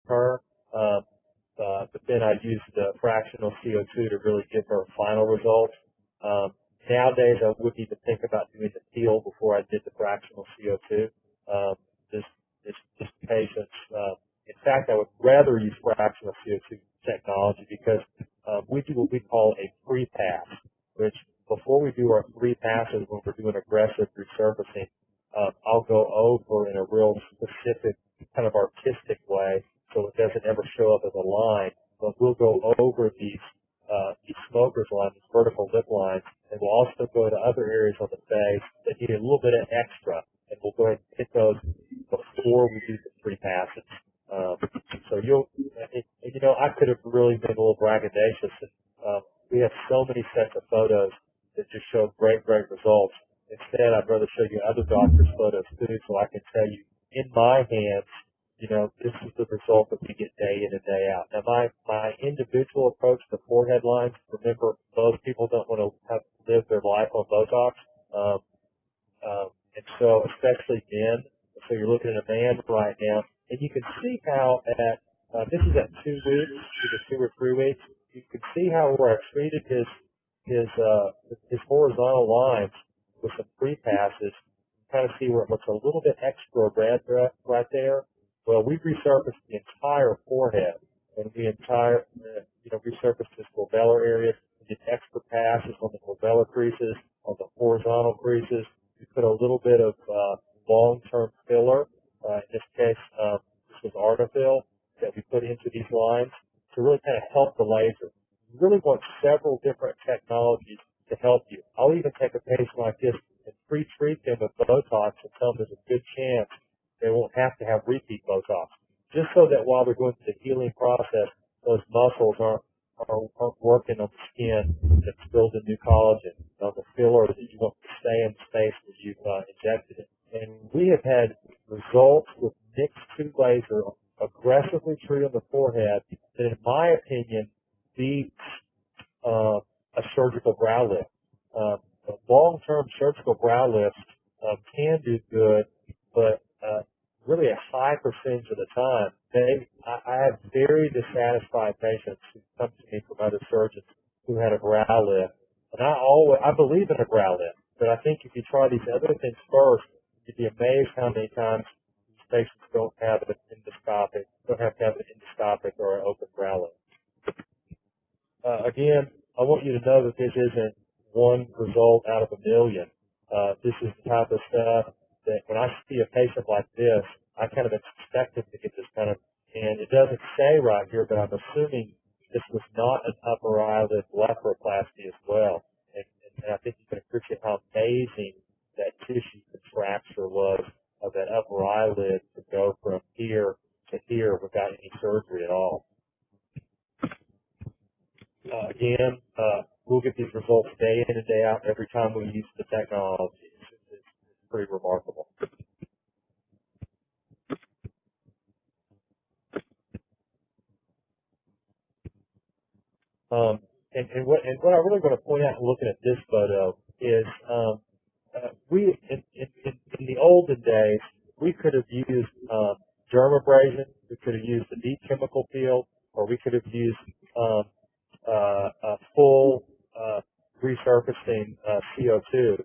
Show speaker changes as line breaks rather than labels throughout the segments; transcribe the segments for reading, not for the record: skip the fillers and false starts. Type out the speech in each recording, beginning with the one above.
her. But then I used the fractional CO2 to really give her final results. Nowadays, I wouldn't even think about doing the peel before I did the fractional CO2. This patients, in fact, I would rather use fractional CO2 technology because we do what we call a pre-pass, which before we do our three passes when we're doing aggressive resurfacing, I'll go over in a real specific kind of artistic way so it doesn't ever show up as a line, but we'll go over these smokers lines, these vertical lip lines, and we'll also go to other areas on the face that need a little bit of extra, and we'll go ahead and hit those before we do the three passes. So I could have really been a little braggadocious. We have so many sets of photos that just show great results. Instead, I'd rather show you other doctors' photos too, so I can tell you in my hands, this is the result that we get day in and day out. Now, my individual approach to forehead lines, remember, most people don't want to have to live their life on Botox, and so especially men. So you're looking at a man right now, and you can see how this is at 2 weeks, either 2 or 3 weeks. You can see how where I treated his horizontal lines with some pre-passes. You kind of see where it looks a little bit extra red right there. Well, we resurfaced the entire forehead, and we resurfaced his glabellar areas. We did extra passes on the glabellar creases, on the horizontal creases. We put a little bit of long-term filler. In this case, this was Artefill that we put into these lines to really kind of help the laser. You really want several different technologies to help you. I'll even take a patient like this and pre-treat them with Botox and tell them there's a good chance they won't have to have repeat Botox, just so that while they're going through the healing process, those muscles aren't working on the skin that's building new collagen, on the filler that you want to stay in the space that you've injected it. And we have had results with Mixto laser aggressively treated on the forehead that, in my opinion, beats a surgical brow lift. Long-term surgical brow lifts can do good, but really a high percentage of the time, I have very dissatisfied patients who come to me from other surgeons who had a brow lift. And I believe in a brow lift, but I think if you try these other things first, you'd be amazed how many times these patients don't have to have an endoscopic or an open brow lift. Again, I want you to know that this isn't one result out of a million. This is the type of stuff that when I see a patient like this, I kind of expect them to get this kind of, and it doesn't say right here, but I'm assuming this was not an upper eyelid blepharoplasty as well. And I think you can appreciate how amazing that tissue contracture was of that upper eyelid to go from here to here without any surgery at all. Again, we'll get these results day in and day out every time we use the technology. It's pretty remarkable. And what I really want to point out looking at this photo is we in the olden days we could have used dermabrasion, we could have used a deep chemical peel, or we could have used a full resurfacing CO2.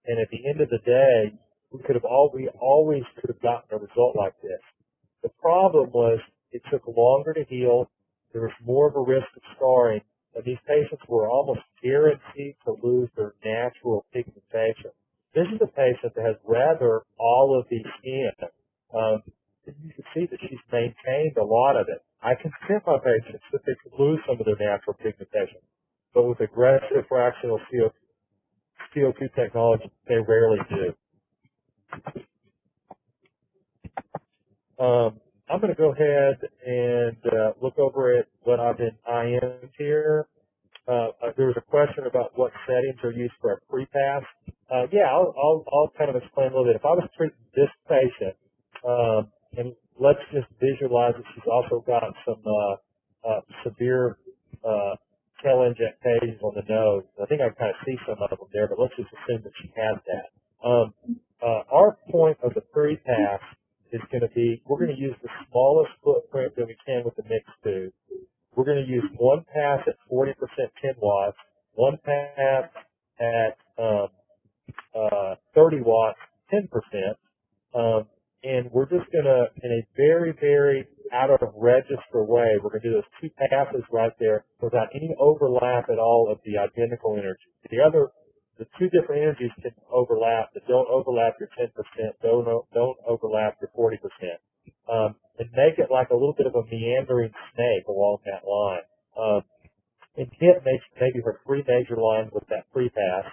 And at the end of the day, we always could have gotten a result like this. The problem was it took longer to heal. There was more of a risk of scarring, and these patients were almost guaranteed to lose their natural pigmentation. This is a patient that has rather olivey skin. You can see that she's maintained a lot of it. I can tell my patients that they could lose some of their natural pigmentation, but with aggressive fractional CO2 technology, they rarely do. I'm going to go ahead and look over at what I've been IM'd here. There was a question about what settings are used for a pre-pass. Yeah, I'll kind of explain a little bit. If I was treating this patient, and let's just visualize that she's also got some severe telangiectasias on the nose. I think I kind of see some of them there, but let's just assume that she has that. Our point of the pre-pass is going to be, we're going to use the smallest footprint that we can with the Mixto. We're going to use one pass at 40% 10 watts, one pass at 30 watts 10%, and we're just going to, in a very, very out of register way, we're going to do those two passes right there without any overlap at all of the identical energy. The two different energies can overlap, but don't overlap your 10%, don't overlap your 40%. And make it like a little bit of a meandering snake along that line. And hit maybe her three major lines with that pre-pass.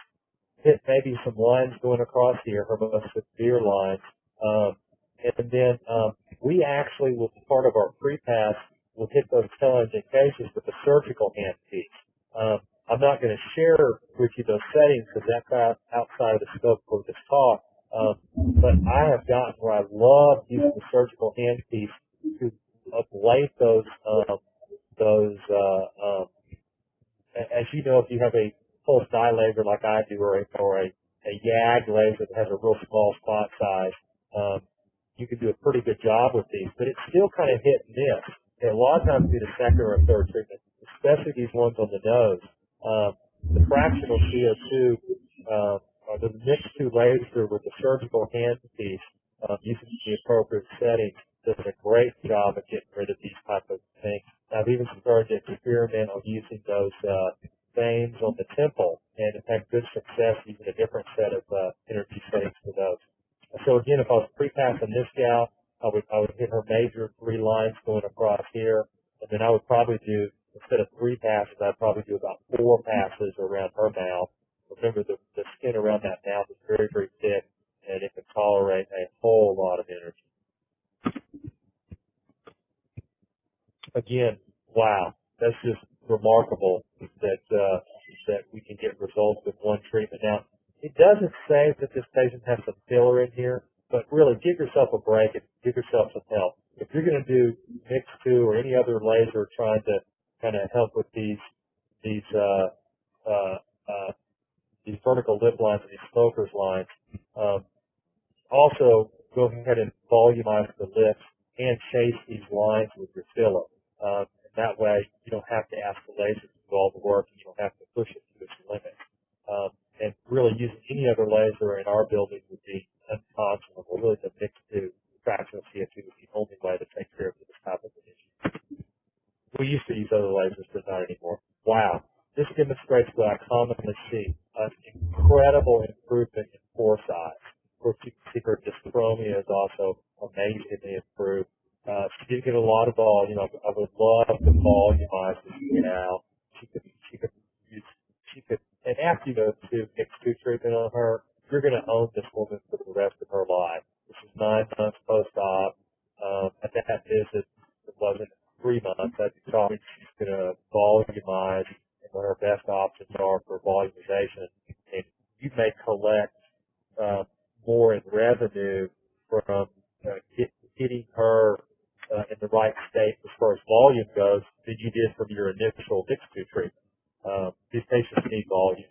Hit maybe some lines going across here, her most severe lines. And then we actually, will, part of our pre-pass, will hit those telegenic cases with a surgical handpiece. I'm not going to share with you those settings because that's outside of the scope of this talk. But I have gotten where I love using the surgical handpiece to ablate those. As you know, if you have a pulse dye laser like I do, or a YAG laser that has a real small spot size, you can do a pretty good job with these. But it's still kind of hit and miss. And a lot of times do the second or third treatment, especially these ones on the nose. The fractional CO2, or the Mixto laser with the surgical handpiece, using the appropriate settings, does a great job of getting rid of these type of things. I've even started to experiment on using those veins on the temple, and have had good success using a different set of energy settings for those. So again, if I was pre-passing this gal, I would hit her major three lines going across here, and then I would probably do, instead of three passes, I'd probably do about four passes around her mouth. Remember, the skin around that mouth is very, very thick, and it can tolerate a whole lot of energy. Again, wow, that's just remarkable that we can get results with one treatment. Now, it doesn't say that this patient has some filler in here, but really give yourself a break and give yourself some help. If you're going to do Mixto or any other laser trying to kind of help with these vertical lip lines and these smoker's lines, also go ahead and volumize the lips and chase these lines with your filler. And that way you don't have to ask the laser to do all the work, and you don't have to push it to its limit. And really using any other laser in our building would be unconscionable. Really, the Mixto fractional CO2 is the only way to take care of this type of an issue. We used to use other lasers, but not anymore. Wow. This demonstrates what I commonly see, an incredible improvement in pore size. Of course, you can see her dyschromia is also amazingly improved. She did get a lot of volume. I would love to volumize this now. She could, and after you go to Mixto treatment on her, you're going to own this woman for the rest of her life. This is 9 months post-op. At that visit, it wasn't 3 months. I'd be talking she's going to volumize, and what her best options are for volumization. And you may collect more in revenue from getting her in the right state as far as volume goes than you did from your initial Mixto treatment. These patients need volume.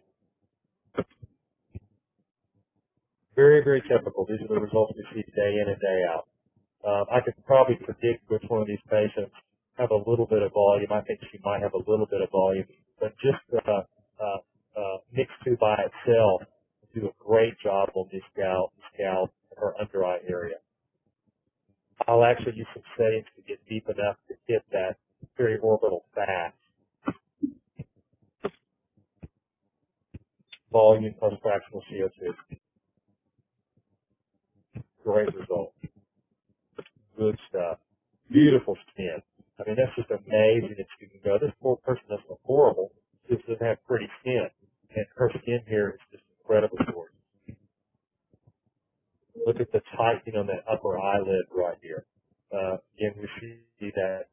Very, very typical. These are the results we see day in and day out. I could probably predict which one of these patients have a little bit of volume. I think she might have a little bit of volume, but just Mixto by itself will do a great job on this gal in her under eye area. I'll actually use some settings to get deep enough to hit that periorbital fat. Volume plus fractional CO2. Great result. Good stuff. Beautiful skin. I mean, that's just amazing that you can go. This poor person doesn't look horrible. She just doesn't have pretty skin. And her skin here is just incredibly gorgeous. Look at the tightening on that upper eyelid right here. Again, we see that